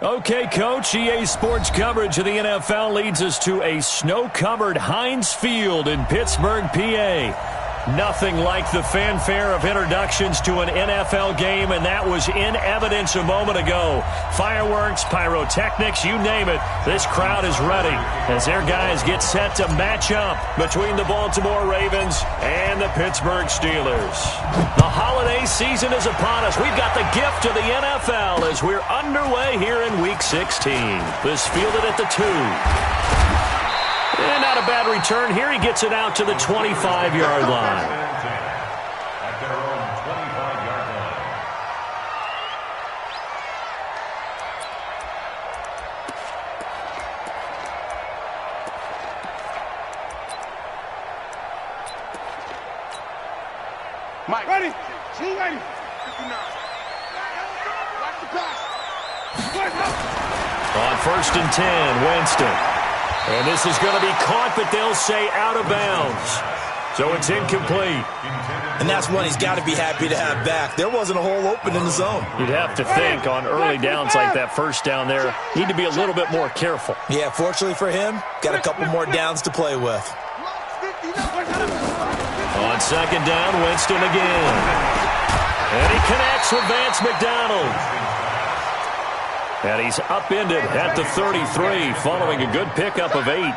Okay, Coach, EA Sports coverage of the NFL leads us to a snow-covered Heinz Field in Pittsburgh, PA. Nothing like the fanfare of introductions to an NFL game, and that was in evidence a moment ago. Fireworks, pyrotechnics, you name it. This crowd is ready as their guys get set to match up between the Baltimore Ravens and the Pittsburgh Steelers. The holiday season is upon us. We've got the gift of the NFL as we're underway here in Week 16. This fielded at the 2. And not a bad return here. He gets it out to the 25-yard line. At their own 25-yard line. Mike, ready? Team ready. 59. Watch the pass. On 1st and 10, Winston. And this is going to be caught, but they'll say out of bounds. So it's incomplete. And that's one he's got to be happy to have back. There wasn't a hole open in the zone. You'd have to think on early downs like that first down there, need to be a little bit more careful. Yeah, fortunately for him, got a couple more downs to play with. On 2nd down, Winston again. And he connects with Vance McDonald. And he's upended at the 33 following a good pickup of 8.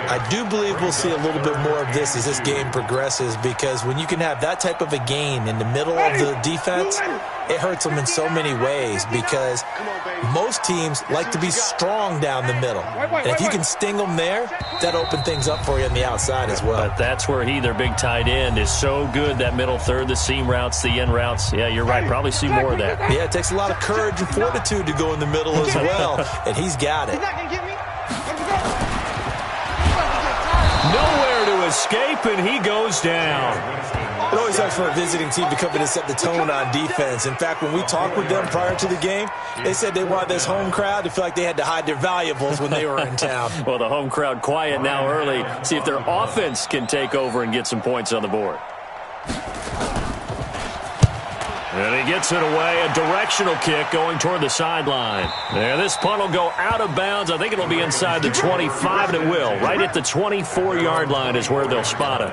I do believe we'll see a little bit more of this as this game progresses, because when you can have that type of a gain in the middle of the defense, it hurts them in so many ways, because most teams like to be strong down the middle. And if you can sting them there, that opens things up for you on the outside as well. But that's where their big tight end, is so good, that middle third, the seam routes, the in routes. Yeah, you're right. Probably see more of that. Yeah, it takes a lot of courage and fortitude to go in the middle as well, and he's got it. Nowhere to escape, and he goes down. It always helps for a visiting team to come in and set the tone on defense. In fact, when we talked with them prior to the game, they said they wanted this home crowd to feel like they had to hide their valuables when they were in town. Well, the home crowd quiet now early. See if their offense can take over and get some points on the board. And he gets it away, a directional kick going toward the sideline. And this punt will go out of bounds. I think it'll be inside the 25, and it will. Right at the 24-yard line is where they'll spot it.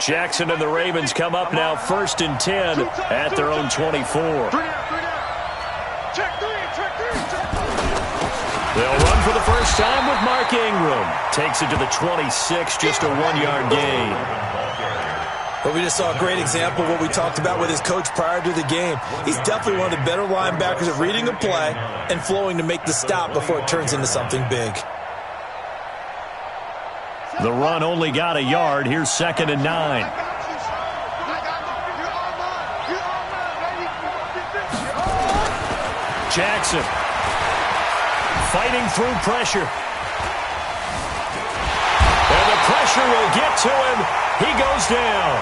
Jackson and the Ravens come up now 1st and 10 at their own 24. They'll run for the first time with Mark Ingram. Takes it to the 26, just a 1-yard gain. But we just saw a great example of what we talked about with his coach prior to the game. He's definitely one of the better linebackers at reading a play and flowing to make the stop before it turns into something big. The run only got a yard. Here's 2nd and 9. Jackson fighting through pressure. And the pressure will get to him. He goes down.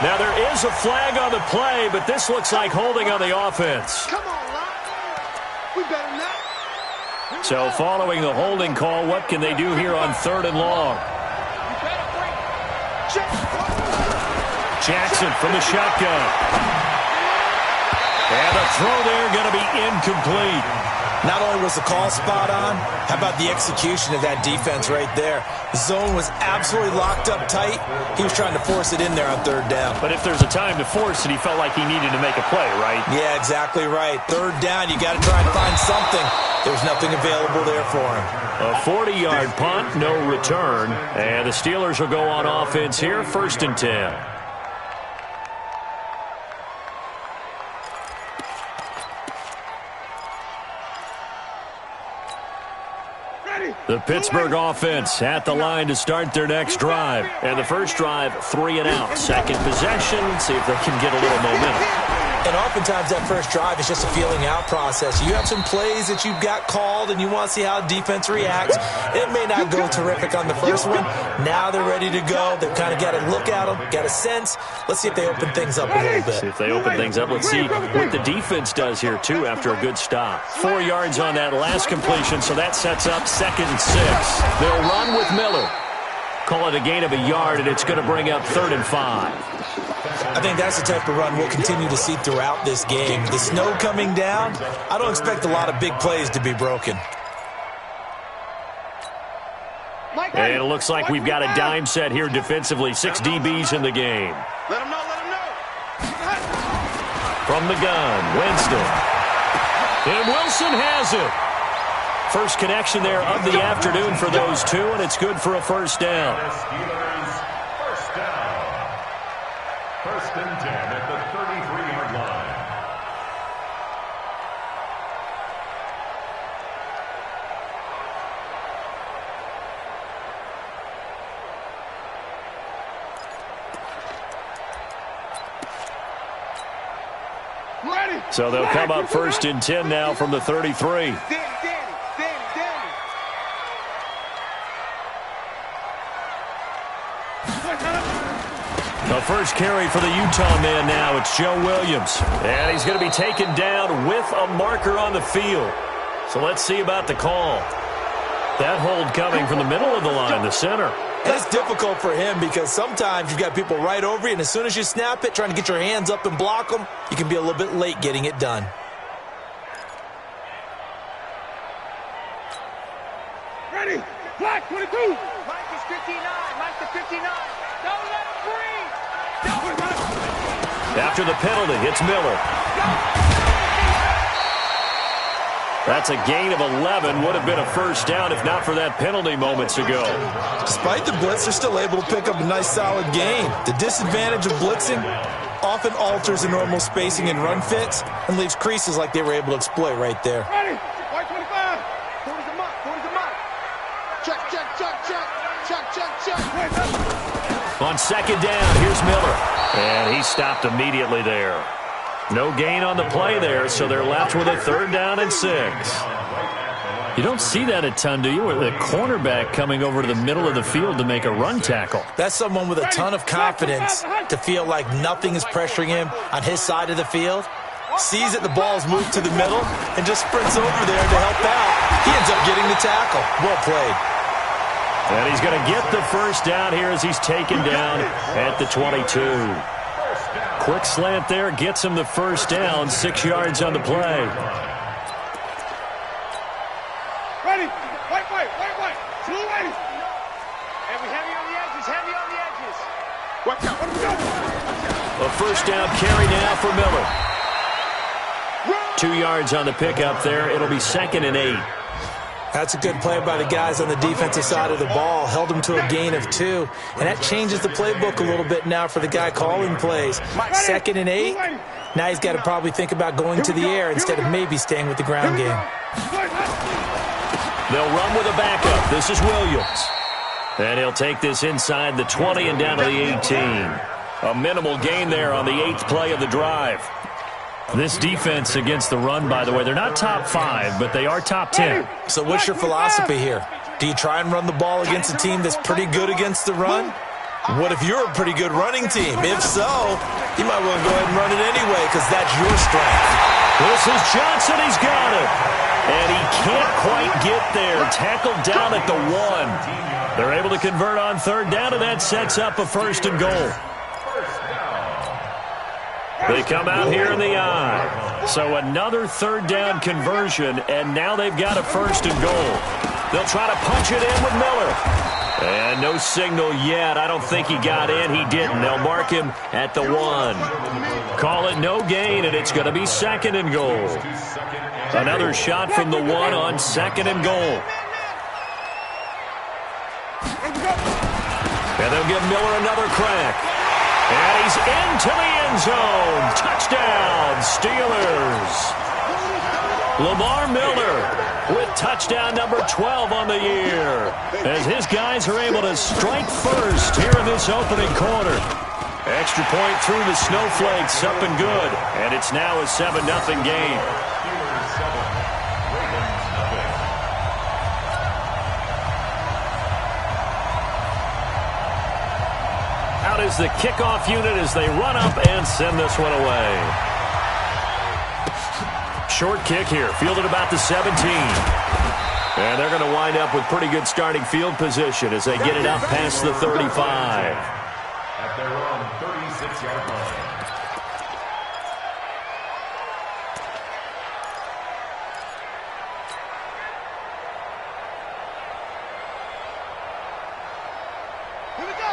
Now, there is a flag on the play, but this looks like holding on the offense. Come on, Locke. We better not. So, following the holding call, what can they do here on 3rd and long? Jackson from the shotgun. And the throw there going to be incomplete. Not only was the call spot on, how about the execution of that defense right there? The zone was absolutely locked up tight. He was trying to force it in there on 3rd down. But if there's a time to force it, he felt like he needed to make a play, right? Yeah, exactly right. 3rd down, you got to try and find something. There's nothing available there for him. A 40-yard punt, no return. And the Steelers will go on offense here, 1st and 10. The Pittsburgh offense at the line to start their next drive. And the first drive, 3 and out. Second possession, see if they can get a little momentum. And oftentimes that first drive is just a feeling out process. You have some plays that you've got called and you want to see how defense reacts. It may not go terrific on the first one. Now they're ready to go. They've kind of got to look at them, got a sense. Let's see if they open things up a little bit. See if they open things up. Let's see what the defense does here, too, after a good stop. 4 yards on that last completion, so that sets up 2nd and 6. They'll run with Miller. Call it a gain of a yard, and it's going to bring up 3rd and 5. I think that's the type of run we'll continue to see throughout this game. The snow coming down, I don't expect a lot of big plays to be broken. And it looks like we've got a dime set here defensively. 6 DBs in the game. Let him know, let him know. From the gun, Winston. And Wilson has it. First connection there of the afternoon for those two, and it's good for a first down. First down. 1st and 10 at the 33-yard line. So they'll come up 1st and 10 now from the 33. The first carry for the Utah man now. It's Joe Williams. And he's going to be taken down with a marker on the field. So let's see about the call. That hold coming from the middle of the line, the center. And it's difficult for him because sometimes you've got people right over you, and as soon as you snap it, trying to get your hands up and block them, you can be a little bit late getting it done. Ready? Black 22. Mike is 59. Mike the 59. Don't let him breathe. After the penalty, it's Miller. That's a gain of 11. Would have been a first down if not for that penalty moments ago. Despite the blitz, they're still able to pick up a nice solid gain. The disadvantage of blitzing often alters the normal spacing and run fits and leaves creases like they were able to exploit right there. Ready? White 25. 40's a mark. 40's a mark. Check, check, check, check. Check, check, check. On second down, here's Miller. And he stopped immediately there. No gain on the play there, so they're left with a 3rd down and 6. You don't see that a ton, do you? With a cornerback coming over to the middle of the field to make a run tackle. That's someone with a ton of confidence to feel like nothing is pressuring him on his side of the field. Sees that the ball's moved to the middle and just sprints over there to help out. He ends up getting the tackle. Well played. And he's going to get the first down here as he's taken down at the 22. Quick slant there, gets him the first down, 6 yards on the play. Ready? White, white, white, white. Blue, ready. Heavy, heavy on the edges. Heavy on the edges. Watch out. What are we doing? A first down carry now for Miller. 2 yards on the pickup there. It'll be 2nd and 8. That's a good play by the guys on the defensive side of the ball. Held them to a gain of 2. And that changes the playbook a little bit now for the guy calling plays. 2nd and 8. Now he's got to probably think about going to the air instead of maybe staying with the ground game. They'll run with a backup. This is Williams. And he'll take this inside the 20 and down to the 18. A minimal gain there on the 8th play of the drive. This defense against the run, by the way, they're not top 5, but they are top 10. So what's your philosophy here? Do you try and run the ball against a team that's pretty good against the run? What if you're a pretty good running team? If so, you might want to go ahead and run it anyway because that's your strength. This is Johnson. He's got it. And he can't quite get there. Tackled down at the 1. They're able to convert on 3rd down, and that sets up a 1st and goal. They come out here in the I. So another 3rd down conversion, and now they've got a 1st and goal. They'll try to punch it in with Miller. And no signal yet. I don't think he got in. He didn't. They'll mark him at the 1. Call it no gain, and it's going to be 2nd and goal. Another shot from the 1 on 2nd and goal. And they'll give Miller another crack. And he's into the end zone. Touchdown, Steelers. Lamar Miller with touchdown number 12 on the year as his guys are able to strike first here in this opening quarter. Extra point through the snowflakes, up and good. And it's now a 7-0 game. Out is the kickoff unit as they run up and send this one away. Short kick here, fielded about the 17. And they're going to wind up with pretty good starting field position as they get it up past the 35. At their own 36-yard line.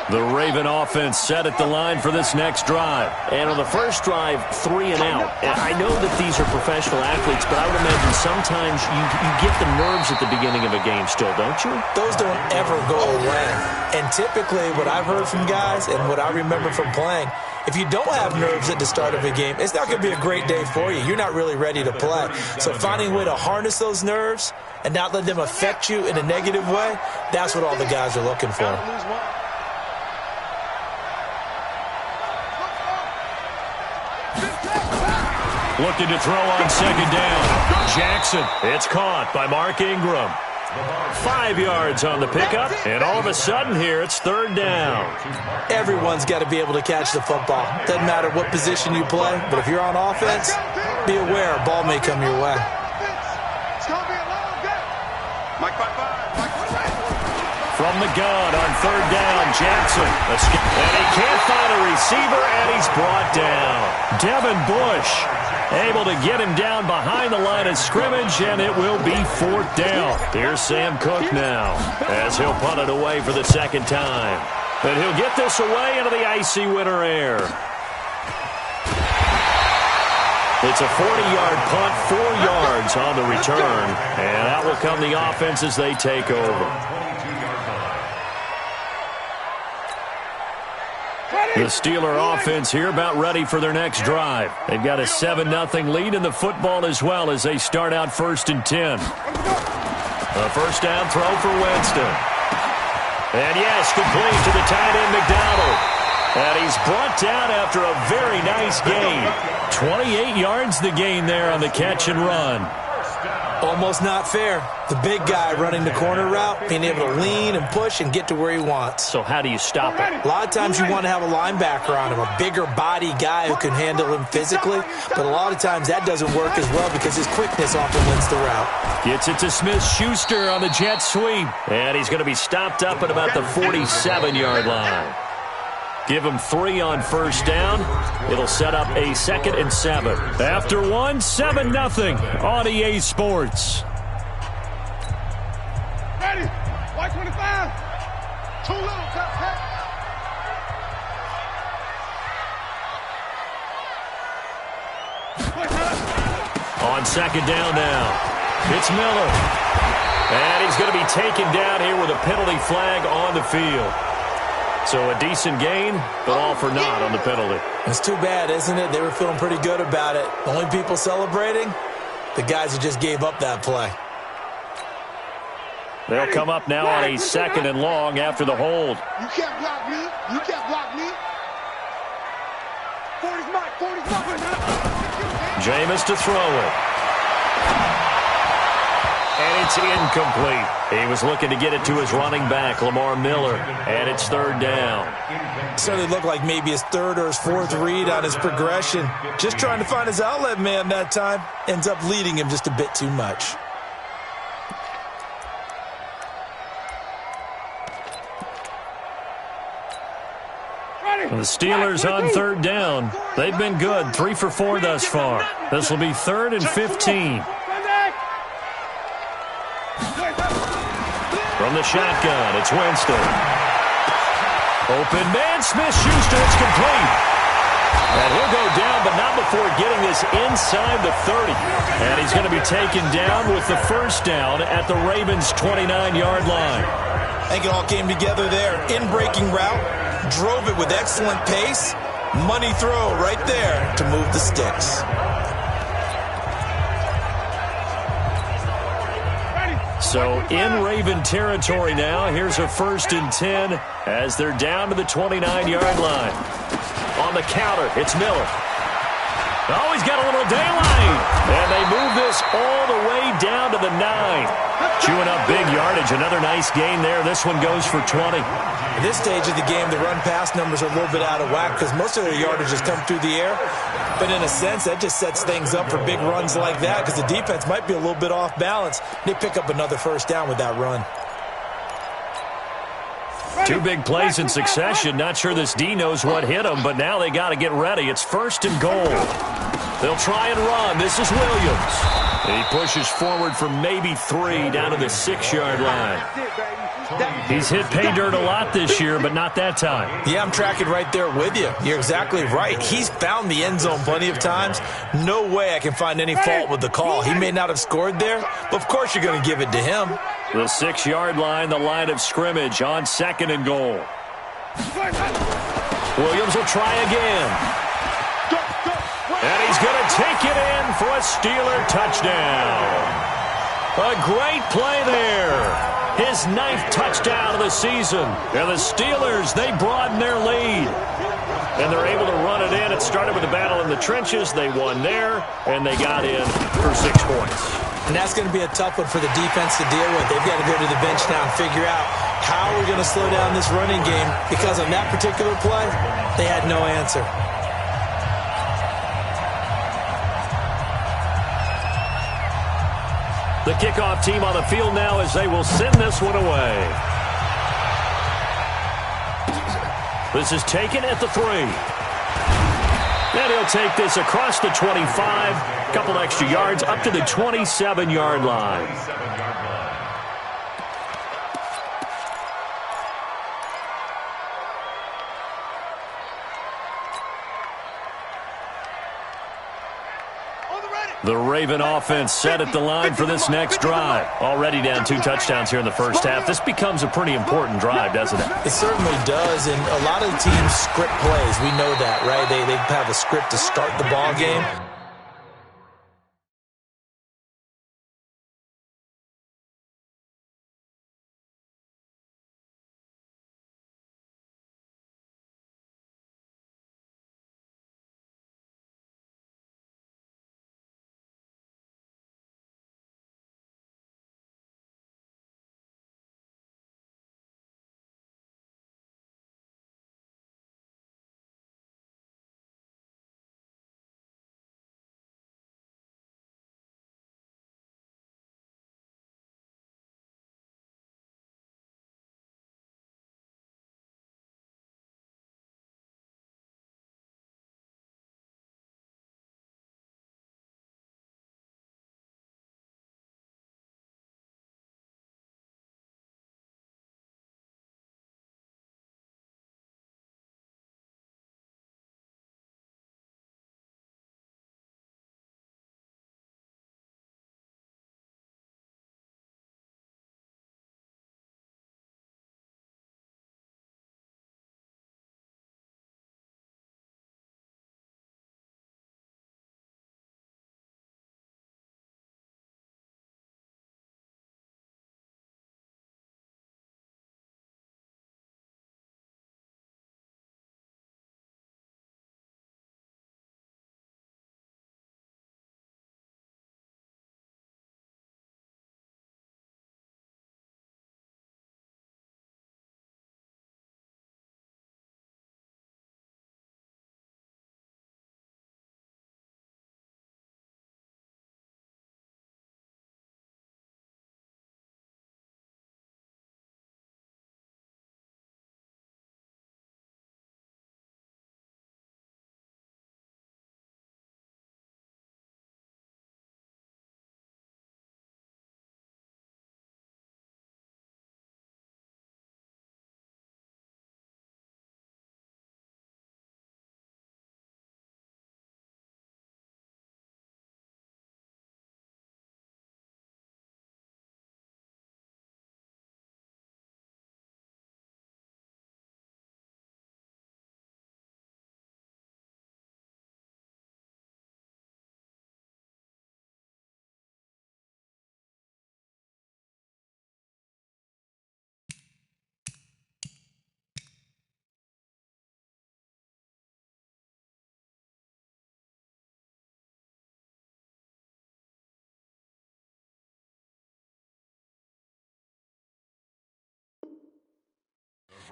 The Raven offense set at the line for this next drive. And on the first drive, 3 and out. And I know that these are professional athletes, but I would imagine sometimes you get the nerves at the beginning of a game still, don't you? Those don't ever go away. And typically what I've heard from guys and what I remember from playing, if you don't have nerves at the start of a game, it's not going to be a great day for you. You're not really ready to play. So finding a way to harness those nerves and not let them affect you in a negative way, that's what all the guys are looking for. Looking to throw on second down. Jackson. It's caught by Mark Ingram. 5 yards on the pickup, and all of a sudden here it's third down. Everyone's got to be able to catch the football. Doesn't matter what position you play, but if you're on offense, be aware a ball may come your way. From the gun on third down, Jackson. And he can't find a receiver, and he's brought down. Devin Bush able to get him down behind the line of scrimmage, and it will be fourth down. Here's Sam Cook now as he'll punt it away for the second time. And he'll get this away into the icy winter air. It's a 40-yard punt, 4 yards on the return, and that will come the offense as they take over. The Steeler offense here about ready for their next drive. They've got a 7-0 lead in the football as well as they start out 1st and 10. A first down throw for Winston. And yes, complete to the tight end McDonald. And he's brought down after a very nice gain. 28 yards the gain there on the catch and run. Almost not fair. The big guy running the corner route, being able to lean and push and get to where he wants. So how do you stop it? A lot of times you want to have a linebacker on him, a bigger body guy who can handle him physically, but a lot of times that doesn't work as well because his quickness often wins the route. Gets it to Smith-Schuster on the jet sweep. And he's going to be stopped up at about the 47-yard line. Give him 3 on first down. It'll set up a 2nd and 7. After 7-0 on EA Sports. Ready? White 25. Too little. Cut. On second down now. It's Miller. And he's going to be taken down here with a penalty flag on the field. So a decent gain, but all for naught on the penalty. It's too bad, isn't it? They were feeling pretty good about it. The only people celebrating, the guys who just gave up that play. They'll come up now on a 2nd and long after the hold. You can't block me. You can't block me. 40's mine. 40's mine. Jameis to throw it. And it's incomplete. He was looking to get it to his running back, Lamar Miller, and it's third down. Certainly looked like maybe his 3rd or his 4th read on his progression. Just trying to find his outlet man that time. Ends up leading him just a bit too much. The Steelers on third down. They've been good, 3 for 4 thus far. This will be 3rd and 15. From the shotgun, it's Winston. Open man, Smith-Schuster, it's complete. And he'll go down, but not before getting this inside the 30. And he's going to be taken down with the first down at the Ravens' 29-yard line. I think it all came together there. In-breaking route, drove it with excellent pace. Money throw right there to move the sticks. So in Raven territory now, here's a 1st and 10 as they're down to the 29-yard line. On the counter, it's Miller. Oh, he's got a little daylight. And they move this all the way down to the 9. Chewing up big yardage. Another nice gain there. This one goes for 20. At this stage of the game, the run-pass numbers are a little bit out of whack because most of their yardage has come through the air. But in a sense, that just sets things up for big runs like that because the defense might be a little bit off balance. They pick up another first down with that run. Two big plays in succession. Not sure this D knows what hit him, but now they got to get ready. It's 1st and goal. They'll try and run. This is Williams. He pushes forward for maybe 3 down to the 6-yard line. He's hit pay dirt a lot this year, but not that time. Yeah, I'm tracking right there with you. You're exactly right. He's found the end zone plenty of times. No way I can find any fault with the call. He may not have scored there, but of course you're going to give it to him. The 6-yard line, the line of scrimmage on 2nd and goal. Williams will try again. And he's going to take it in for a Steeler touchdown. A great play there. His 9th touchdown of the season. And the Steelers, they broaden their lead. And they're able to run it in. It started with a battle in the trenches. They won there, and they got in for 6 points. And that's going to be a tough one for the defense to deal with. They've got to go to the bench now and figure out how we're going to slow down this running game because on that particular play, they had no answer. The kickoff team on the field now as they will send this one away. This is taken at the 3. And he'll take this across the 25. Couple extra yards up to the 27-yard line. The Raven offense set at the line for this next drive. Already down 2 touchdowns here in the first half. This becomes a pretty important drive, doesn't it? It certainly does, and a lot of the teams script plays. We know that, right? They have a script to start the ball game.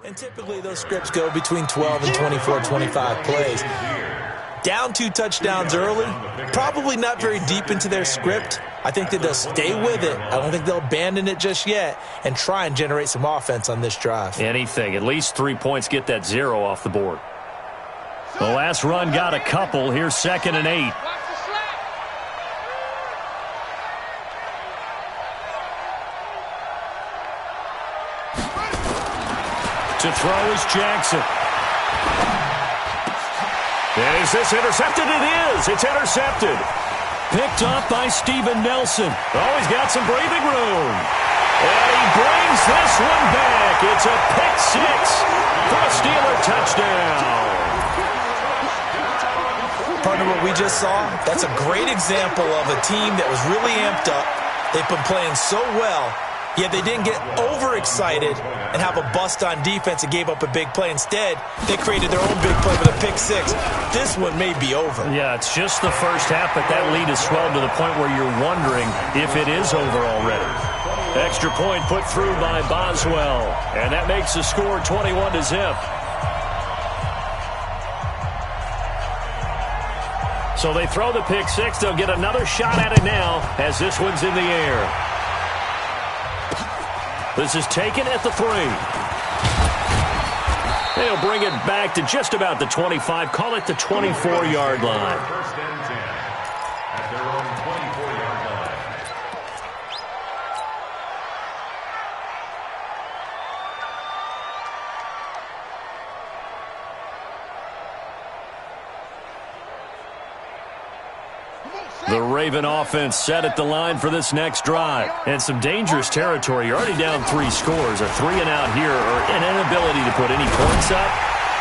And typically those scripts go between 12 and 24, 25 plays. Down 2 touchdowns early, probably not very deep into their script. I think that they'll stay with it. I don't think they'll abandon it just yet and try and generate some offense on this drive. Anything. At least 3 points, get that 0 off the board. The last run got a couple. Here's 2nd and 8. To throw is Jackson. Is this intercepted? It is. It's intercepted. Picked up by Steven Nelson. Oh, he's got some breathing room. And he brings this one back. It's a pick 6 for a Steeler touchdown. Partner, what we just saw, that's a great example of a team that was really amped up. They've been playing so well, yet they didn't get overexcited and have a bust on defense and gave up a big play. Instead, they created their own big play with a pick 6. This one may be over. Yeah, it's just the first half, but that lead has swelled to the point where you're wondering if it is over already. Extra point put through by Boswell, and that makes the score 21-0. So they throw the pick 6. They'll get another shot at it now as this one's in the air. This is taken at the 3. They'll bring it back to just about the 25. Call it the 24-yard line. First and 10 at their own 24-yard line. The Raven offense set at the line for this next drive. And some dangerous territory. You're already down 3 scores. A 3-and-out here or an inability to put any points up.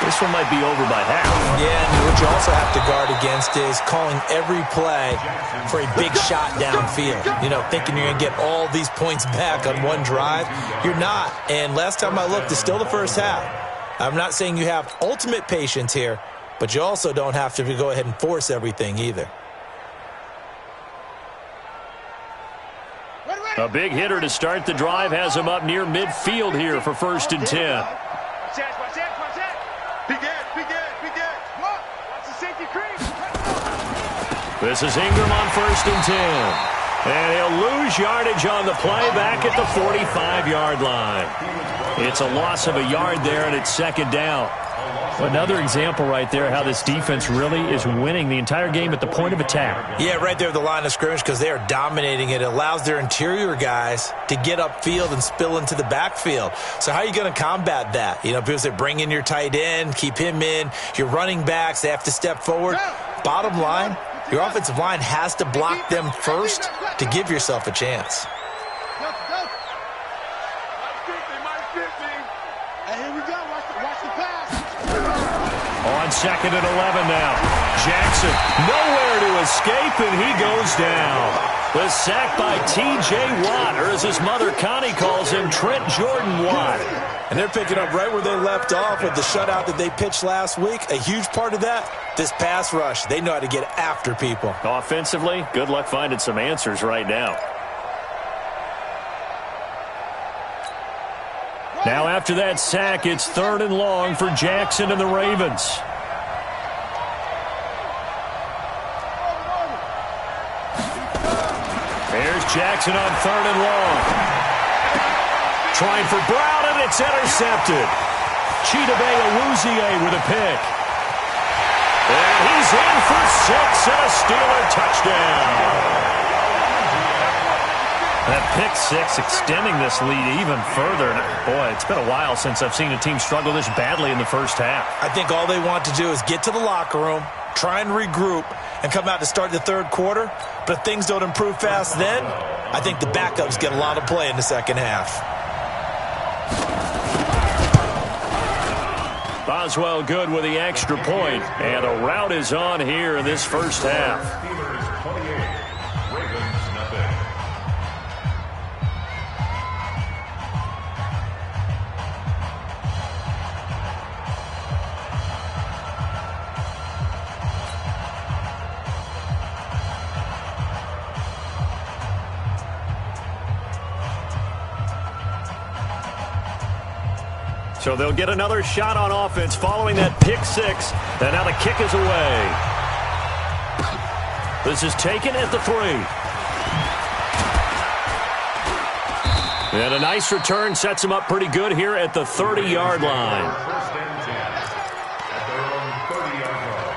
This one might be over by half. Yeah, and what you also have to guard against is calling every play for a big shot downfield. You know, thinking you're going to get all these points back on one drive. You're not. And last time I looked, it's still the first half. I'm not saying you have ultimate patience here, but you also don't have to go ahead and force everything either. A big hitter to start the drive has him up near midfield here for 1st and 10. Watch that. Big Ed. Watch the safety crease. This is Ingram on 1st and 10. And he'll lose yardage on the play back at the 45-yard line. It's a loss of a yard there, and it's 2nd down. Another example right there how this defense really is winning the entire game at the point of attack. Yeah, right there at the line of scrimmage because they are dominating it. It allows their interior guys to get upfield and spill into the backfield. So how are you going to combat that? You know, because they bring in your tight end, keep him in. Your running backs, they have to step forward. Bottom line, your offensive line has to block them first to give yourself a chance. And here we go. Watch the pass. On 2nd and 11 now. Jackson nowhere to escape, and he goes down. The sack by T.J. Watt, or as his mother Connie calls him, Trent Jordan Watt. And they're picking up right where they left off with the shutout that they pitched last week. A huge part of that, this pass rush. They know how to get after people. Offensively, good luck finding some answers right now. Now after that sack, it's 3rd and long for Jackson and the Ravens. There's Jackson on 3rd and long. Trying for Brown, and it's intercepted. Chidobe Awuzie with a pick. And he's in for 6 and a Steeler touchdown. That pick 6 extending this lead even further. Boy, it's been a while since I've seen a team struggle this badly in the first half. I think all they want to do is get to the locker room, try and regroup, and come out to start the 3rd quarter. But if things don't improve fast then, I think the backups get a lot of play in the 2nd half. Boswell good with the extra point, and a rout is on here in this first half. Steelers 28, Ravens nothing. So they'll get another shot on offense following that pick six. And now the kick is away. This is taken at the 3. And a nice return sets them up pretty good here at the 30-yard line. First and 10 at their own 30-yard line.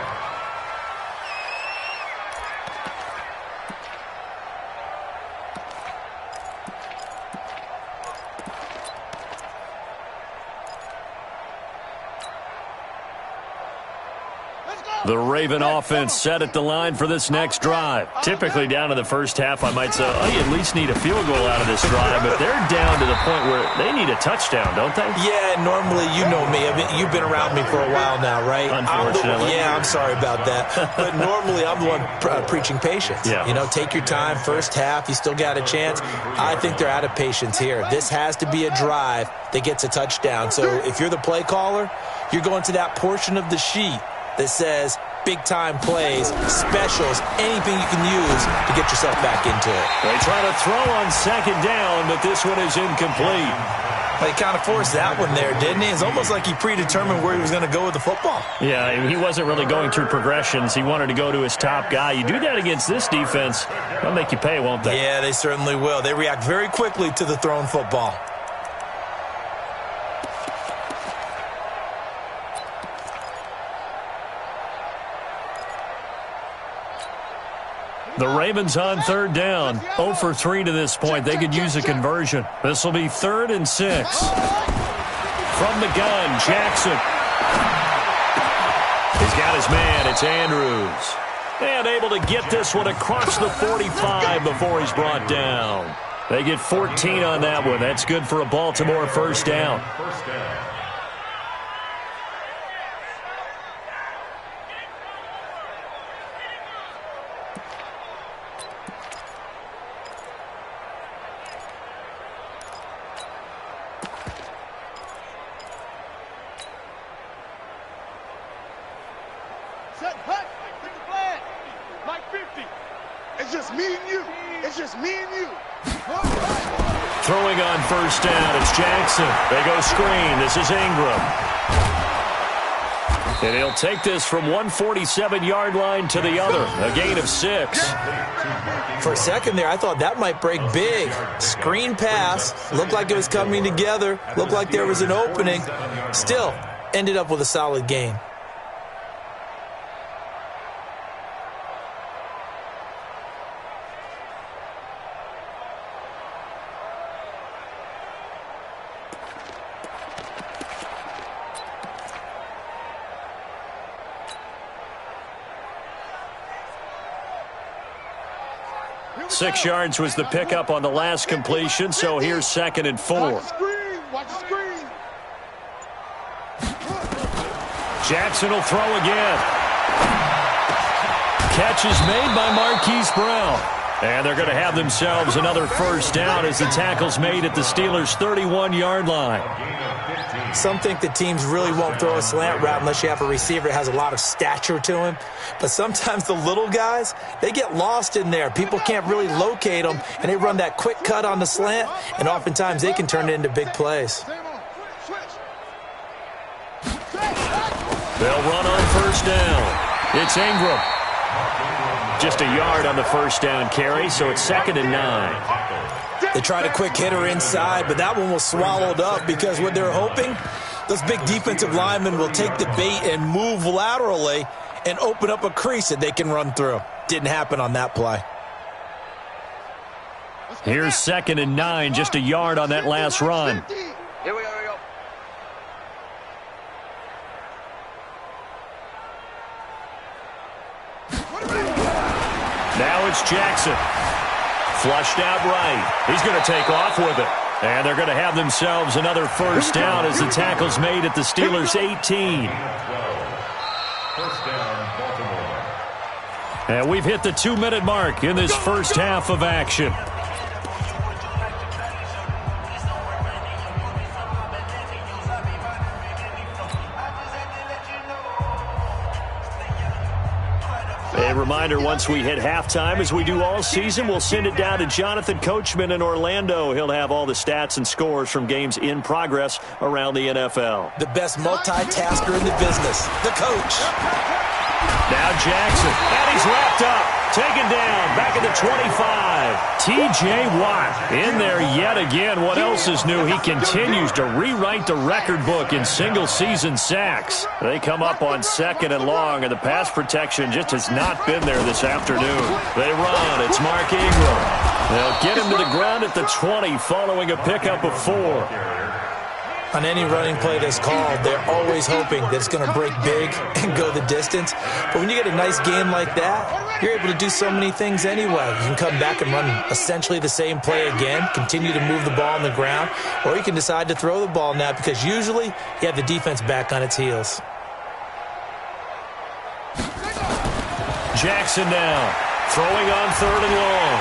The Raven offense set at the line for this next drive. Typically down to the first half, I might say, oh, you at least need a field goal out of this drive, but they're down to the point where they need a touchdown, don't they? Yeah, normally, you know me. I mean, you've been around me for a while now, right? Unfortunately. I'm sorry about that. But normally, I'm the one preaching patience. Yeah. You know, take your time. First half, you still got a chance. I think they're out of patience here. This has to be a drive that gets a touchdown. So if you're the play caller, you're going to that portion of the sheet that says big-time plays, specials, anything you can use to get yourself back into it. They try to throw on second down, but this one is incomplete. He kind of forced that one there, didn't he? It's almost like he predetermined where he was going to go with the football. Yeah, he wasn't really going through progressions. He wanted to go to his top guy. You do that against this defense, they'll make you pay, won't they? Yeah, they certainly will. They react very quickly to the thrown football. The Ravens on third down. 0 for 3 to this point. They could use a conversion. This will be 3rd and 6. From the gun, Jackson. He's got his man. It's Andrews. And able to get this one across the 45 before he's brought down. They get 14 on that one. That's good for a Baltimore first down. First down. Set, hut, take the flag. Mike 50. It's just me and you. It's just me and you. Throwing on first down, it's Jackson. They go screen. This is Ingram. And he'll take this from 147-yard line to the other. A gain of 6. For a second there, I thought that might break big. Screen pass. Looked like it was coming together. Looked like there was an opening. Still, ended up with a solid gain. Six yards was the pickup on the last completion, so here's 2nd and 4. Watch the screen. Watch the screen. Jackson will throw again. Catch is made by Marquise Brown. And they're going to have themselves another first down as the tackle's made at the Steelers' 31-yard line. Some think that teams really won't throw a slant route unless you have a receiver that has a lot of stature to him. But sometimes the little guys, they get lost in there. People can't really locate them, and they run that quick cut on the slant, and oftentimes they can turn it into big plays. They'll run on first down. It's Ingram. Just a yard on the first down carry, so it's 2nd and 9. They tried a quick hitter inside, but that one was swallowed up because what they're hoping, those big defensive linemen will take the bait and move laterally and open up a crease that they can run through. Didn't happen on that play. Here's 2nd and 9, just a yard on that last run. Here we go, here we go. Now it's Jackson. Flushed out right. He's going to take off with it. And they're going to have themselves another first down as the tackle's made at the Steelers' 18. First down, Baltimore. And we've hit the 2-minute mark in this first half of action. A reminder. reminder, once we hit halftime, as we do all season, we'll send it down to Jonathan Coachman in Orlando. He'll have all the stats and scores from games in progress around the NFL. The best multitasker in the business, the coach. Now Jackson, and he's wrapped up. Taken down, back at the 25. T.J. Watt in there yet again. What else is new? He continues to rewrite the record book in single-season sacks. They come up on 2nd and long, and the pass protection just has not been there this afternoon. They run. It's Mark Ingram. They'll get him to the ground at the 20 following a pickup of 4. On any running play that's called, they're always hoping that it's going to break big and go the distance. But when you get a nice game like that, you're able to do so many things anyway. You can come back and run essentially the same play again, continue to move the ball on the ground, or you can decide to throw the ball now because usually you have the defense back on its heels. Jackson now, throwing on 3rd and long.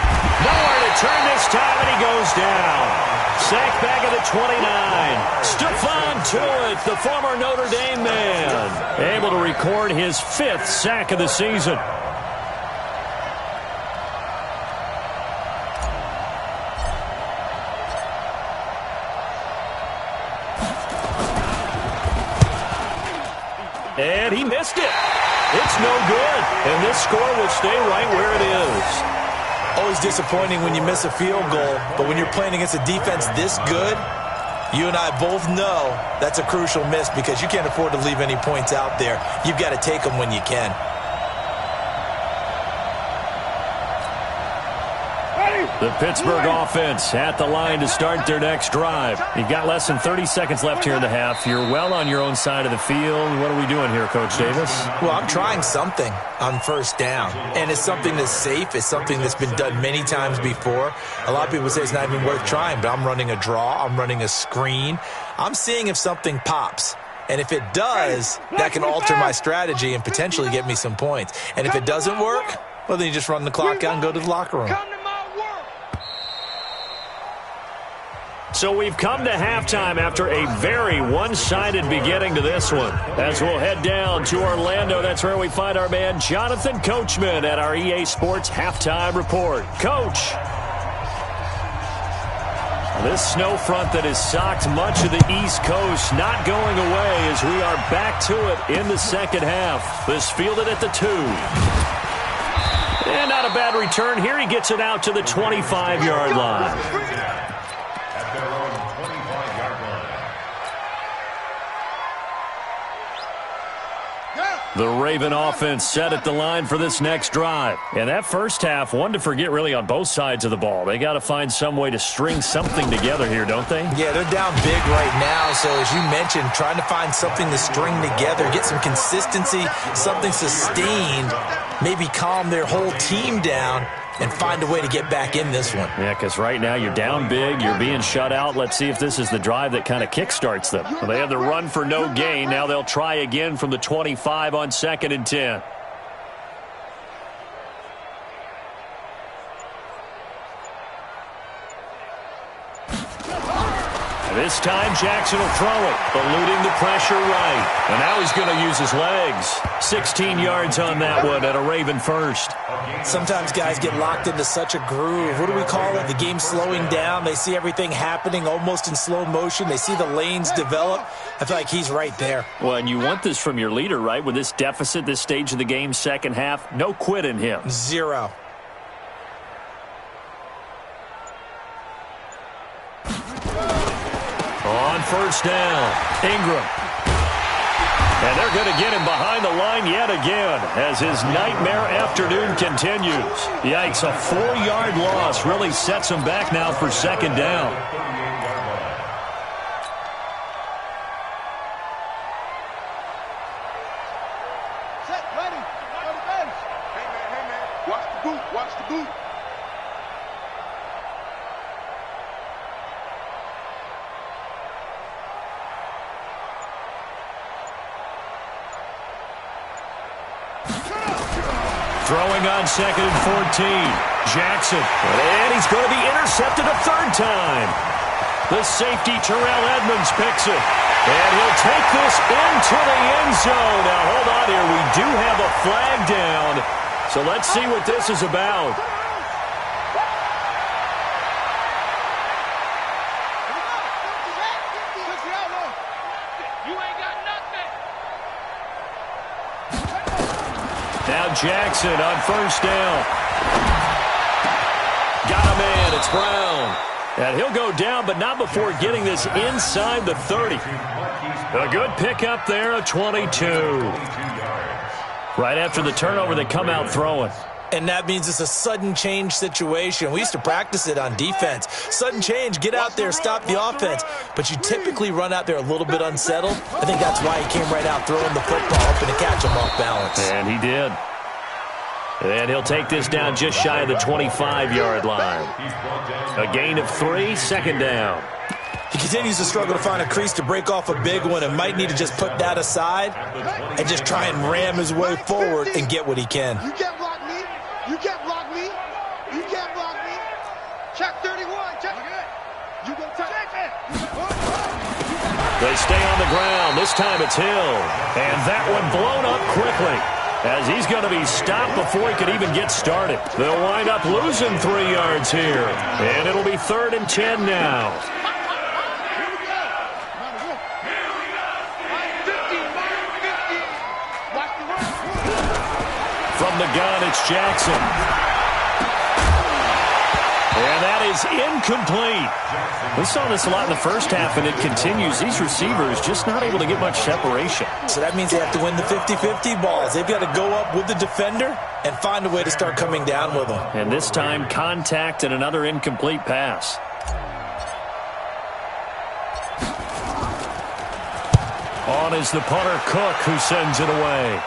Nowhere to turn this time, and he goes down. Sack back at the 29. Stephon Tuitt, the former Notre Dame man, able to record his 5th sack of the season. And he missed it. It's no good. And this score will stay right where it is. Always disappointing when you miss a field goal, but when you're playing against a defense this good, you and I both know that's a crucial miss because you can't afford to leave any points out there. You've got to take them when you can. The Pittsburgh offense at the line to start their next drive. You've got less than 30 seconds left here in the half. You're well on your own side of the field. What are we doing here, Coach Davis? Well, I'm trying something on 1st down, and it's something that's safe. It's something that's been done many times before. A lot of people say it's not even worth trying, but I'm running a draw. I'm running a screen. I'm seeing if something pops. And if it does, that can alter my strategy and potentially get me some points. And if it doesn't work, well, then you just run the clock out and go to the locker room. So we've come to halftime after a very one-sided beginning to this one. As we'll head down to Orlando, that's where we find our man Jonathan Coachman at our EA Sports Halftime Report. Coach. This snow front that has socked much of the East Coast not going away as we are back to it in the second half. This fielded at the 2. And not a bad return here. He gets it out to the 25-yard line. The Raven offense set at the line for this next drive. And that first half, one to forget really on both sides of the ball. They got to find some way to string something together here, don't they? Yeah, they're down big right now. So as you mentioned, trying to find something to string together, get some consistency, something sustained, maybe calm their whole team down and find a way to get back in this one. Yeah, because right now you're down big, you're being shut out. Let's see if this is the drive that kind of kickstarts them. Well, they have the run for no gain. Now they'll try again from the 25 on 2nd and 10. This time Jackson will throw it, eluding the pressure right. And now he's going to use his legs. 16 yards on that one at a Raven first. Sometimes guys get locked into such a groove. What do we call it? The game's slowing down. They see everything happening almost in slow motion. They see the lanes develop. I feel like he's right there. Well, and you want this from your leader, right? With this deficit, this stage of the game, second half, no quit in him. 0. On first down, Ingram. And they're going to get him behind the line yet again as his nightmare afternoon continues. Yikes, a 4-yard loss really sets him back now for second down. Set, ready, on the bench. Hey, man, watch the boot, watch the boot. Throwing on 2nd and 14. Jackson. And he's going to be intercepted a 3rd time. The safety, Terrell Edmonds, picks it. And he'll take this into the end zone. Now, hold on here. We do have a flag down. So let's see what this is about. Now Jackson on first down. Got him in. It's Brown. And he'll go down, but not before getting this inside the 30. A good pickup there, a 22. Right after the turnover, they come out throwing. And that means it's a sudden change situation. We used to practice it on defense. Sudden change, get out there, stop the offense. But you typically run out there a little bit unsettled. I think that's why he came right out throwing the football, hoping to catch him off balance. And he did. And he'll take this down just shy of the 25-yard line. A gain of 3, second down. He continues to struggle to find a crease to break off a big one and might need to just put that aside and just try and ram his way forward and get what he can. You can't block me. You can't block me. You can't block me. Check 31. Check. You go check it. They stay on the ground. This time it's Hill. And that one blown up quickly, as he's going to be stopped before he could even get started. They'll wind up losing 3 yards here. And it'll be 3rd and 10 now. From the gun, it's Jackson. And that is incomplete. We saw this a lot in the first half, and it continues. These receivers just not able to get much separation. So that means they have to win the 50-50 balls. They've got to go up with the defender and find a way to start coming down with them. And this time, contact and another incomplete pass. On is the punter, Cook, who sends it away.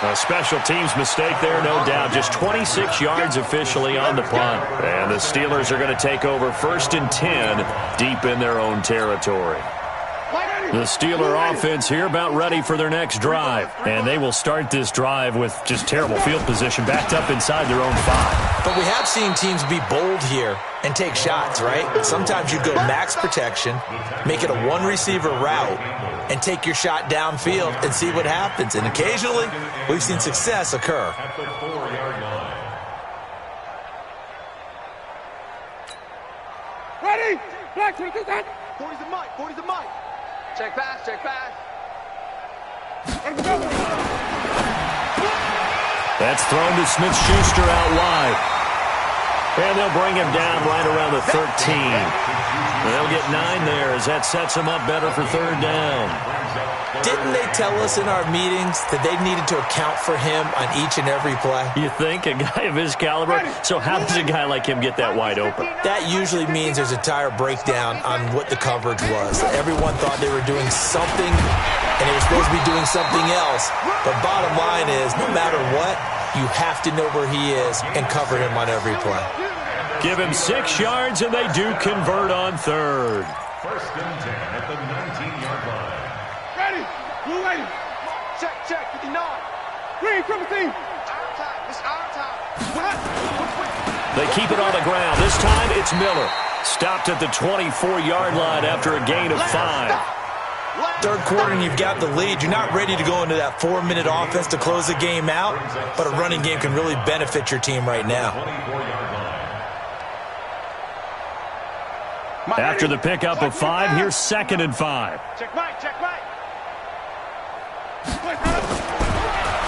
A special teams mistake there, no doubt. Just 26 yards officially on the punt. And the Steelers are going to take over 1st and 10 deep in their own territory. The Steeler offense here about ready for their next drive. And they will start this drive with just terrible field position, backed up inside their own 5. But we have seen teams be bold here and take shots, right? Sometimes you go max protection, make it a one-receiver route, and take your shot downfield and see what happens. And occasionally, we've seen success occur. At the 4-yard line. Ready? Black, 40's the mic. 40's the mic. Check pass, check pass. That's thrown to Smith-Schuster out wide. And they'll bring him down right around the 13. They'll get 9 there as that sets him up better for 3rd down. Didn't they tell us in our meetings that they needed to account for him on each and every play? You think? A guy of his caliber? So how does a guy like him get that wide open? That usually means there's a entire breakdown on what the coverage was. Everyone thought they were doing something, and they were supposed to be doing something else. But bottom line is, no matter what, you have to know where he is and cover him on every play. Give him 6 yards, and they do convert on 3rd. 1st and 10 at the 19-yard line. Ready? Blue lady. Check, 59. Green, triple team. Our time. It's our time. What? They keep it on the ground. This time, it's Miller. Stopped at the 24-yard line after a gain of 5. 3rd quarter and you've got the lead. You're not ready to go into that 4-minute offense to close the game out, but a running game can really benefit your team right now. After the pickup of 5, here's 2nd and 5. Check right.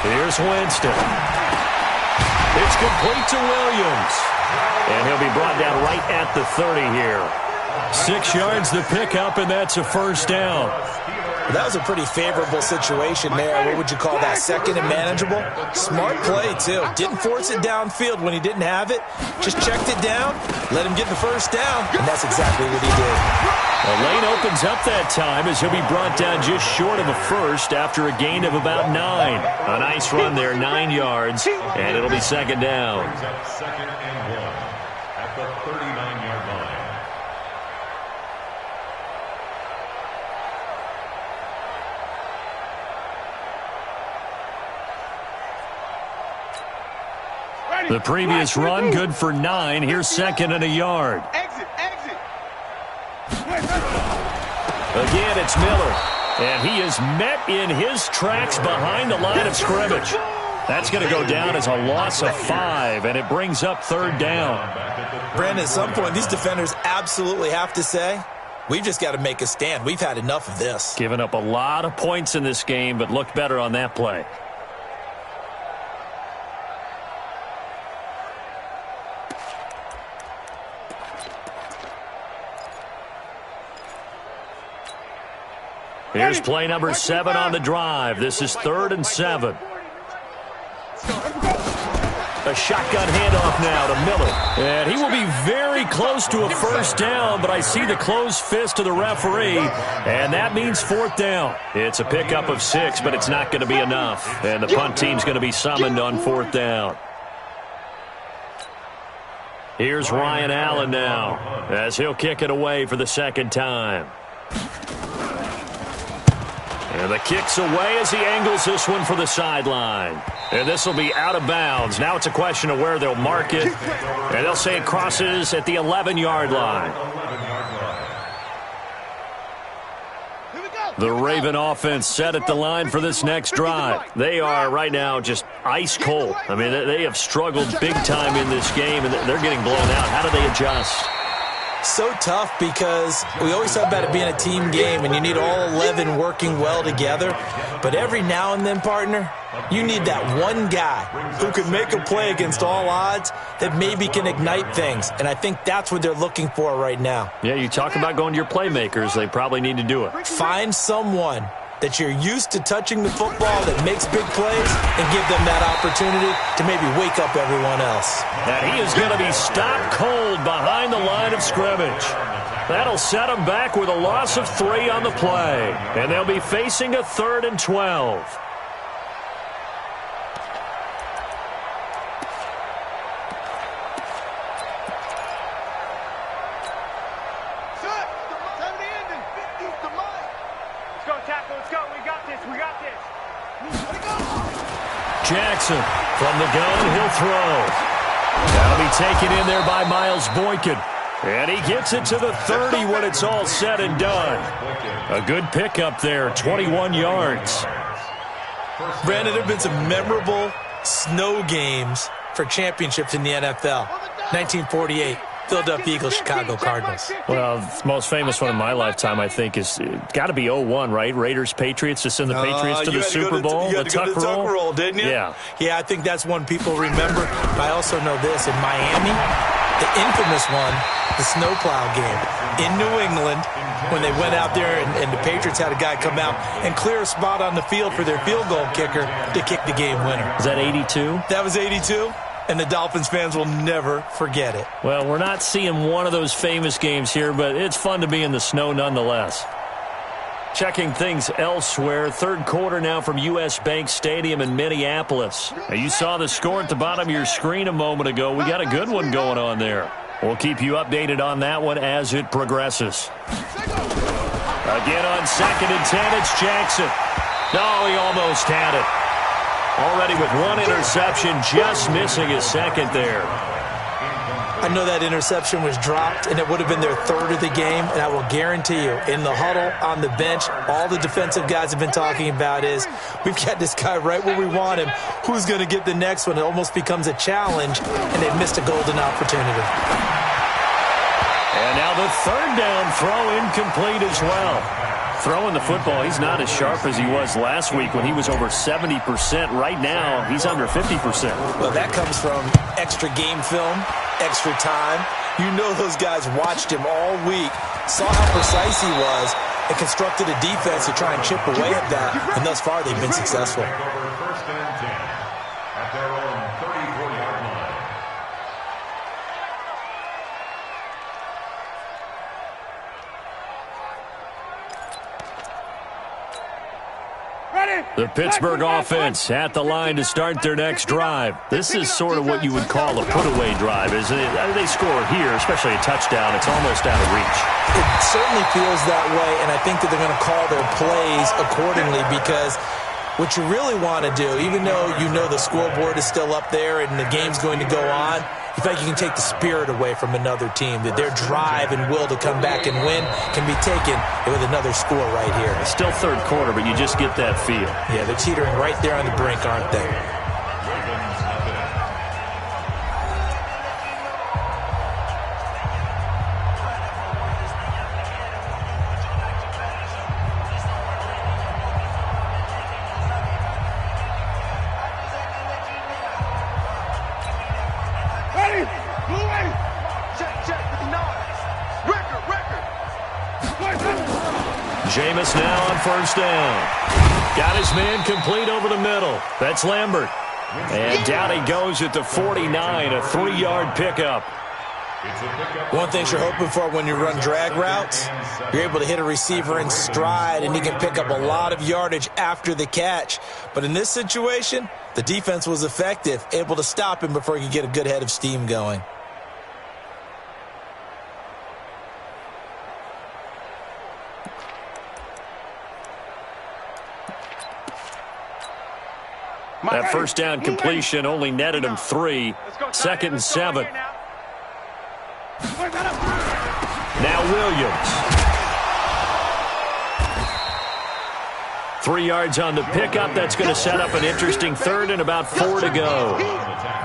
Here's Winston. It's complete to Williams. And he'll be brought down right at the 30 here. 6 yards the pickup, and that's a 1st down. That was a pretty favorable situation there. What would you call that? 2nd and manageable? Smart play, too. Didn't force it downfield when he didn't have it. Just checked it down, let him get the 1st down, and that's exactly what he did. The lane opens up that time as he'll be brought down just short of a 1st after a gain of about 9. A nice run there, 9 yards, and it'll be 2nd down. 2nd and 1 at the 39-yard line. The previous run, good for 9. Here's 2nd and a yard. Exit. Again, it's Miller. And he is met in his tracks behind the line of scrimmage. That's going to go down as a loss of 5, and it brings up 3rd down. Brandon, at some point, these defenders absolutely have to say, we've just got to make a stand. We've had enough of this. Giving up a lot of points in this game, but looked better on that play. Here's play number 7 on the drive. This is 3rd and 7. A shotgun handoff now to Miller. And he will be very close to a first down, but I see the closed fist of the referee, and that means 4th down. It's a pickup of 6, but it's not going to be enough. And the punt team's going to be summoned on 4th down. Here's Ryan Allen now, as he'll kick it away for the 2nd time. And the kick's away as he angles this one for the sideline. And this will be out of bounds. Now it's a question of where they'll mark it. And they'll say it crosses at the 11-yard line. The Raven offense set at the line for this next drive. They are right now just ice cold. I mean, they have struggled big time in this game, and they're getting blown out. How do they adjust? So tough because we always talk about it being a team game and you need all 11 working well together. But every now and then, partner, you need that one guy who can make a play against all odds that maybe can ignite things. And I think that's what they're looking for right now. Yeah, you talk about going to your playmakers. They probably need to do it. Find someone that you're used to touching the football that makes big plays and give them that opportunity to maybe wake up everyone else. And he is going to be stopped cold behind the line of scrimmage. That'll set him back with a loss of 3 on the play. And they'll be facing a 3rd and 12. Jackson from the gun, he'll throw. That'll be taken in there by Miles Boykin. And he gets it to the 30 when it's all said and done. A good pickup there, 21 yards. Brandon, there have been some memorable snow games for championships in the NFL. 1948. Philadelphia Eagles, Chicago Cardinals. Well, the most famous one in my lifetime, I think, is got to be 01, right? Raiders, Patriots, to send the Patriots to the Super Bowl. You had to go to the Tuck roll, didn't you? Yeah. Yeah, I think that's one people remember. But I also know this. In Miami, the infamous one, the snowplow game. In New England, when they went out there and the Patriots had a guy come out and clear a spot on the field for their field goal kicker to kick the game winner. Is that 82? That was 82. And the Dolphins fans will never forget it. Well, we're not seeing one of those famous games here, but it's fun to be in the snow nonetheless. Checking things elsewhere, 3rd quarter now from U.S. Bank Stadium in Minneapolis. Now, you saw the score at the bottom of your screen a moment ago. We got a good one going on there. We'll keep you updated on that one as it progresses. Again on 2nd and 10, it's Jackson. No, he almost had it. Already with 1 interception, just missing his 2nd there. I know that interception was dropped, and it would have been their 3rd of the game, and I will guarantee you, in the huddle, on the bench, all the defensive guys have been talking about is, we've got this guy right where we want him. Who's going to get the next one? It almost becomes a challenge, and they've missed a golden opportunity. And now the 3rd down throw incomplete as well. Throwing the football, he's not as sharp as he was last week when he was over 70%. Right now, he's under 50%. Well, that comes from extra game film, extra time. You know those guys watched him all week, saw how precise he was, and constructed a defense to try and chip away at that. And thus far, they've been successful. First and 10 at their own 34-yard line. The Pittsburgh offense at the line to start their next drive. This is sort of what you would call a put-away drive, isn't it? They score here, especially a touchdown. It's almost out of reach. It certainly feels that way, and I think that they're going to call their plays accordingly because What you really want to do, even though you know the scoreboard is still up there and the game's going to go on, you feel like you can take the spirit away from another team, that their drive and will to come back and win can be taken with another score right here. It's still third quarter, but you just get that feel. Yeah, they're teetering right there on the brink, aren't they? Jameis now on first down. Got his man complete over the middle. That's Lambert. And down he goes at the 49, a 3-yard pickup. One thing you're hoping for when you run drag routes, you're able to hit a receiver in stride, and he can pick up a lot of yardage after the catch. But in this situation, the defense was effective, able to stop him before he could get a good head of steam going. That first down completion only netted him 3. 2nd and 7. Now Williams. 3 yards on the pickup. That's going to set up an interesting 3rd and about 4 to go.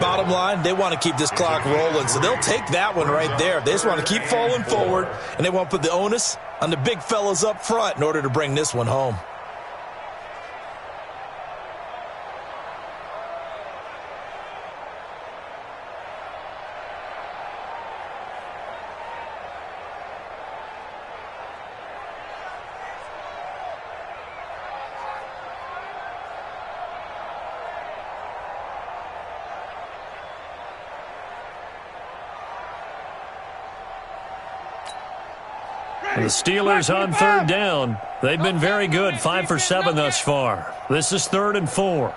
Bottom line, they want to keep this clock rolling, so they'll take that one right there. They just want to keep falling forward, and they want to put the onus on the big fellas up front in order to bring this one home. The Steelers on 3rd down. They've been very good, 5 for 7 thus far. This is 3rd and 4.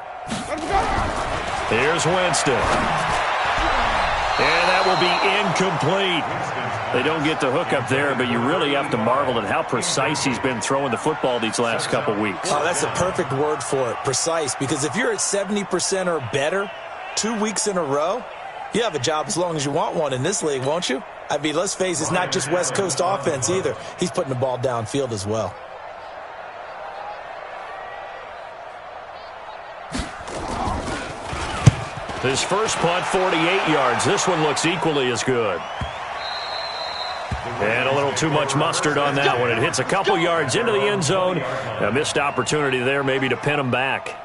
Here's Winston. And that will be incomplete. They don't get the hook up there, but you really have to marvel at how precise he's been throwing the football these last couple weeks. Oh, that's a perfect word for it, precise, because if you're at 70% or better 2 weeks in a row, you have a job as long as you want one in this league, won't you? I mean, let's face it, it's not just West Coast offense either. He's putting the ball downfield as well. His first punt, 48 yards. This one looks equally as good. And a little too much mustard on that one. It hits a couple yards into the end zone. A missed opportunity there maybe to pin him back.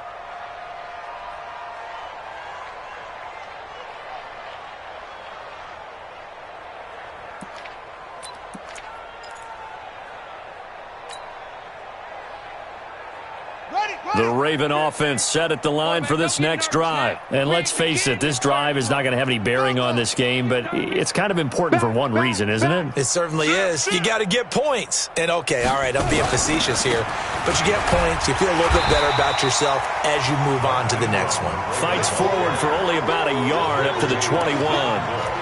The Raven offense set at the line for this next drive. And let's face it, this drive is not going to have any bearing on this game, but it's kind of important for one reason, isn't it? It certainly is. You got to get points. And, okay, all right, I'm being facetious here, but you get points. You feel a little bit better about yourself as you move on to the next one. Fights forward for only about a yard up to the 21.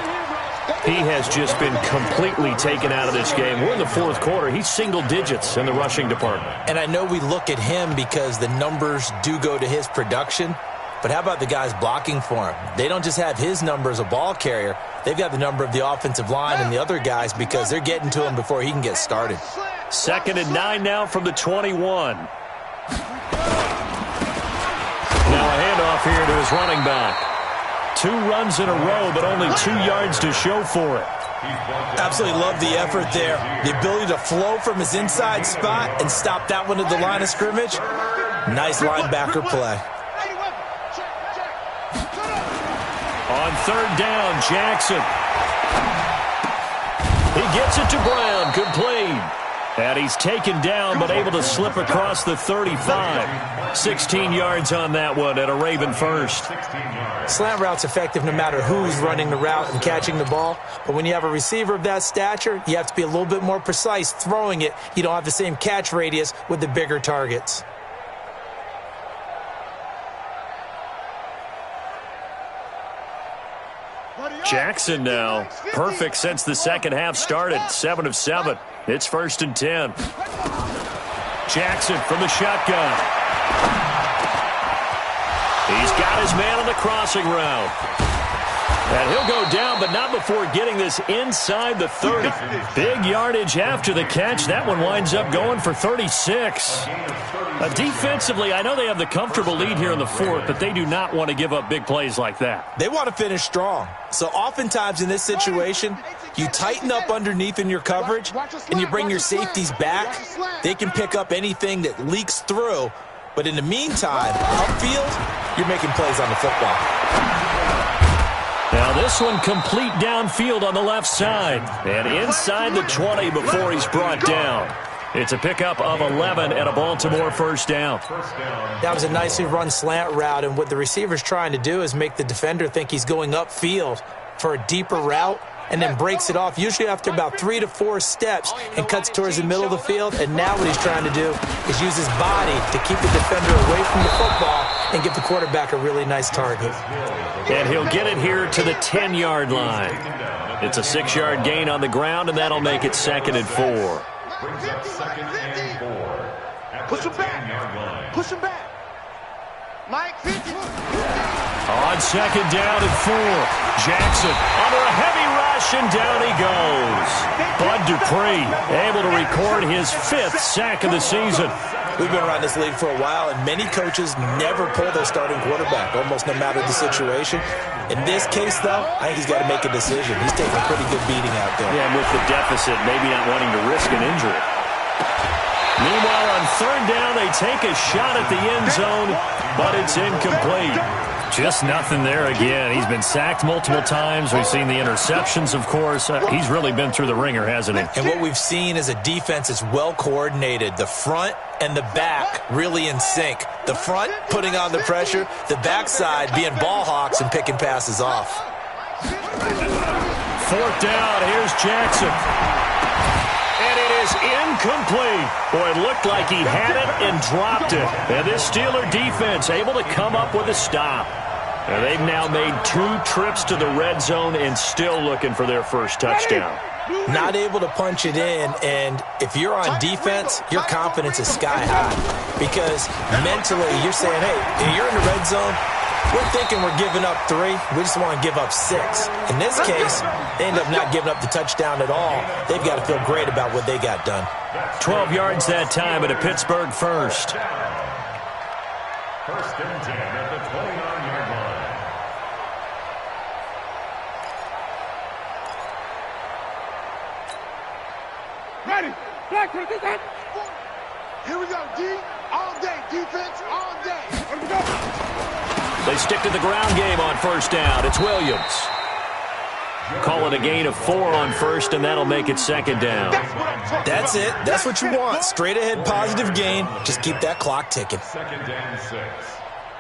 He has just been completely taken out of this game. We're in the 4th quarter. He's single digits in the rushing department. And I know we look at him because the numbers do go to his production, but how about the guys blocking for him? They don't just have his number as a ball carrier. They've got the number of the offensive line and the other guys because they're getting to him before he can get started. 2nd and 9 now from the 21. Now a handoff here to his running back. 2 runs in a row, but only 2 yards to show for it. Absolutely love the effort there. The ability to flow from his inside spot and stop that one at the line of scrimmage. Nice linebacker play. On 3rd down, Jackson. He gets it to Brown, complete. And he's taken down, but able to slip across the 35. 16 yards on that one and a Raven first. Slant route's effective no matter who's running the route and catching the ball. But when you have a receiver of that stature, you have to be a little bit more precise throwing it. You don't have the same catch radius with the bigger targets. Jackson now. Perfect since the second half started. 7 of 7. It's 1st and 10. Jackson from the shotgun. He's got his man on the crossing route. And he'll go down, but not before getting this inside the 30. Big yardage after the catch. That one winds up going for 36. Defensively, I know they have the comfortable lead here in the fourth, but they do not want to give up big plays like that. They want to finish strong. So oftentimes in this situation, you tighten up underneath in your coverage, and you bring your safeties back. They can pick up anything that leaks through. But in the meantime, upfield, you're making plays on the football. Now this one complete downfield on the left side. And inside the 20 before he's brought down. It's a pickup of 11 and a Baltimore first down. That was a nicely run slant route, and what the receiver's trying to do is make the defender think he's going upfield for a deeper route, and then breaks it off, usually after about 3 to 4 steps, and cuts towards the middle of the field. And now what he's trying to do is use his body to keep the defender away from the football and give the quarterback a really nice target. And he'll get it here to the 10-yard line. It's a 6-yard gain on the ground, and that'll make it 2nd and 4. Brings up 2nd and 4 at Push the him back. 10-yard line. Push him back. Mike 50. On 2nd down and 4. Jackson under a heavy rush, and down he goes. Bud Dupree able to record his 5th sack of the season. We've been around this league for a while, and many coaches never pull their starting quarterback, almost no matter the situation. In this case, though, I think he's got to make a decision. He's taking a pretty good beating out there. Yeah, and with the deficit, maybe not wanting to risk an injury. Meanwhile, on 3rd down, they take a shot at the end zone, but it's incomplete. Just nothing there again. He's been sacked multiple times. We've seen the interceptions, of course. He's really been through the ringer, hasn't he? And what we've seen is a defense that's well coordinated. The front and the back really in sync. The front putting on the pressure, the backside being ball hawks and picking passes off. 4th down, here's Jackson. And it is incomplete. Boy, it looked like he had it and dropped it. And this Steeler defense able to come up with a stop. And they've now made 2 trips to the red zone and still looking for their first touchdown. Not able to punch it in, and if you're on defense, your confidence is sky high. Because mentally, you're saying, hey, you're in the red zone, we're thinking we're giving up 3. We just want to give up 6. In this case, they end up not giving up the touchdown at all. They've got to feel great about what they got done. 12 yards that time at a Pittsburgh first. 1st and 10 at the 29-yard line. Ready. Black, here we go, D. All day. Defense, all day. Here we go. They stick to the ground game on 1st down. It's Williams. Call it a gain of 4 on 1st, and that'll make it 2nd down. That's it. That's what you want. Straight ahead positive gain. Just keep that clock ticking. 2nd and 6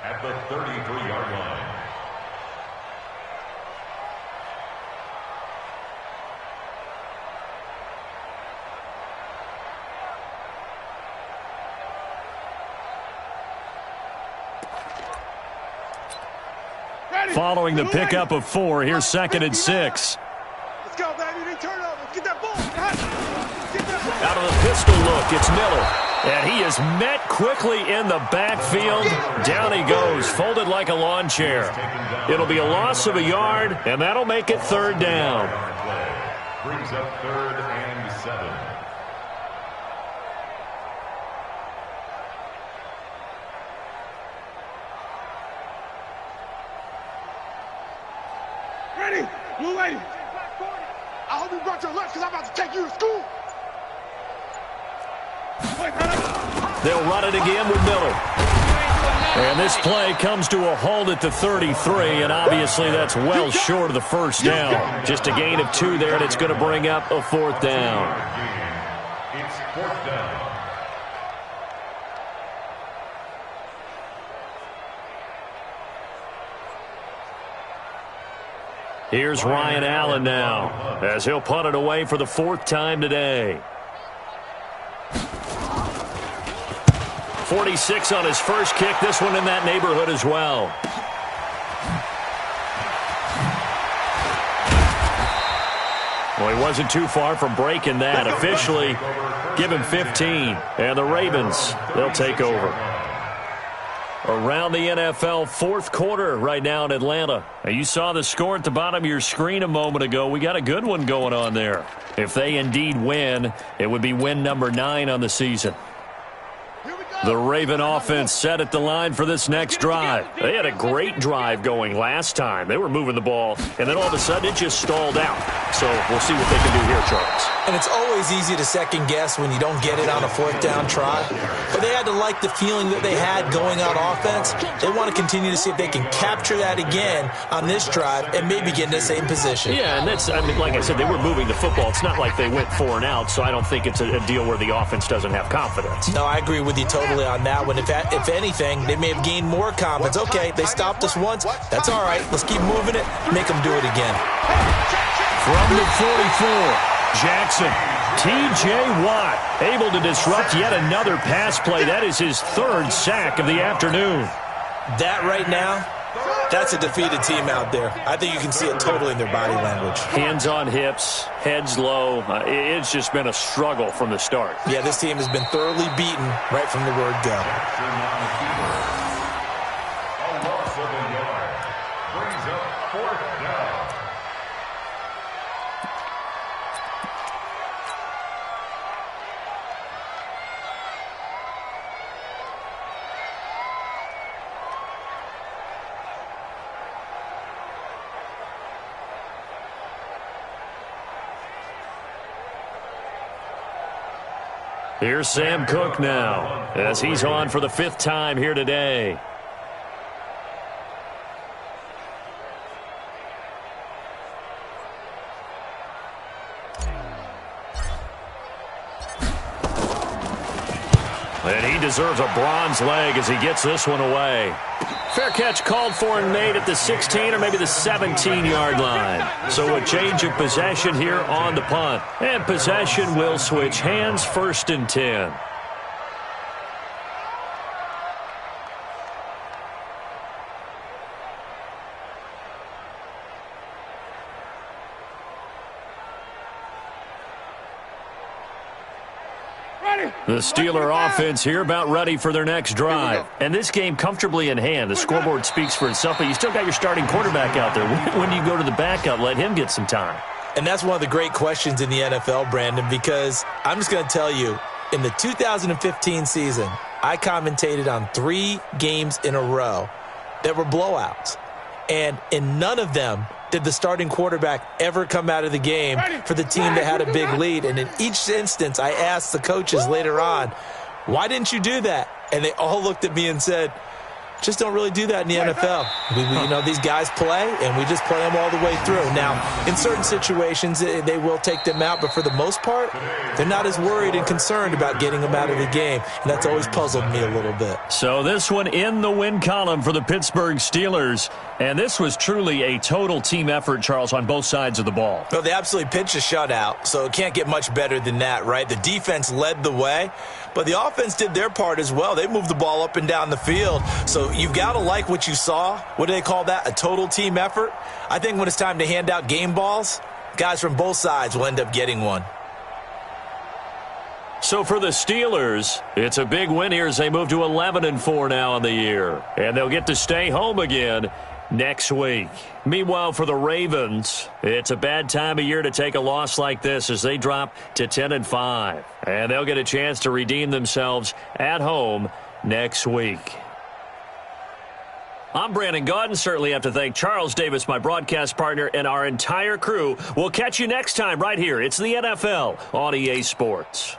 at the 33-yard line. Following the pickup of 4, here's 2nd and 6. Let's go, baby. They turn over. Get that ball. Out of the pistol look, it's Miller. And he is met quickly in the backfield. Down he goes, folded like a lawn chair. It'll be a loss of a yard, and that'll make it 3rd down. Brings up 3rd and 7. Ready? Blue lady. I hope you brought your lunch because I'm about to take you to school. They'll run it again with Miller. And this play comes to a halt at the 33, and obviously that's well short of the 1st down. Just a gain of 2 there, and it's going to bring up a 4th down. It's 4th down. Here's Ryan Allen now, as he'll punt it away for the 4th time today. 46 on his first kick, this one in that neighborhood as well. Well, he wasn't too far from breaking that. Officially, give him 15. And the Ravens, they'll take over. Around the NFL fourth quarter right now in Atlanta. Now, you saw the score at the bottom of your screen a moment ago. We got a good one going on there. If they indeed win, it would be win number 9 on the season. The Raven offense set at the line for this next drive. They had a great drive going last time. They were moving the ball, and then all of a sudden it just stalled out. So we'll see what they can do here, Charles. And it's always easy to second guess when you don't get it on a fourth down try. But they had to like the feeling that they had going on offense. They want to continue to see if they can capture that again on this drive and maybe get in the same position. Yeah, and that's, I mean, like I said, they were moving the football. It's not like they went 4 and out, so I don't think it's a deal where the offense doesn't have confidence. No, I agree with you totally on that one. If anything, they may have gained more confidence. Okay, they stopped us once. That's all right. Let's keep moving it. Make them do it again. From the 44. Jackson, T.J. Watt, able to disrupt yet another pass play. That is his 3rd sack of the afternoon. That right now, that's a defeated team out there. I think you can see it totally in their body language. Hands on hips, heads low. It's just been a struggle from the start. Yeah, this team has been thoroughly beaten right from the word go. A loss of a yard. Brings up 4th down. Here's Sam Cook now, as he's on for the 5th time here today. And he deserves a bronze leg as he gets this one away. Fair catch called for and made at the 16 or maybe the 17-yard line. So a change of possession here on the punt. And possession will switch hands, 1st and 10. The Steeler offense here about ready for their next drive. And this game comfortably in hand. The scoreboard speaks for itself, but you still got your starting quarterback out there. When do you go to the backup? Let him get some time. And that's one of the great questions in the NFL, Brandon, because I'm just going to tell you, in the 2015 season, I commentated on 3 games in a row that were blowouts. And in none of them did the starting quarterback ever come out of the game for the team that had a big lead. And in each instance, I asked the coaches later on, why didn't you do that? And they all looked at me and said, just don't really do that in the NFL. You know, these guys play, and we just play them all the way through. Now, in certain situations, they will take them out, but for the most part, they're not as worried and concerned about getting them out of the game, and that's always puzzled me a little bit. So this one in the win column for the Pittsburgh Steelers, and this was truly a total team effort, Charles, on both sides of the ball. Well, they absolutely pitched a shutout, so it can't get much better than that, right? The defense led the way, but the offense did their part as well. They moved the ball up and down the field, so you've got to like what you saw. What do they call that? A total team effort? I think when it's time to hand out game balls, guys from both sides will end up getting one. So for the Steelers, it's a big win here as they move to 11-4 now on the year. And they'll get to stay home again next week. Meanwhile, for the Ravens, it's a bad time of year to take a loss like this as they drop to 10-5. And they'll get a chance to redeem themselves at home next week. I'm Brandon Gaudin. Certainly have to thank Charles Davis, my broadcast partner, and our entire crew. We'll catch you next time right here. It's the NFL on EA Sports.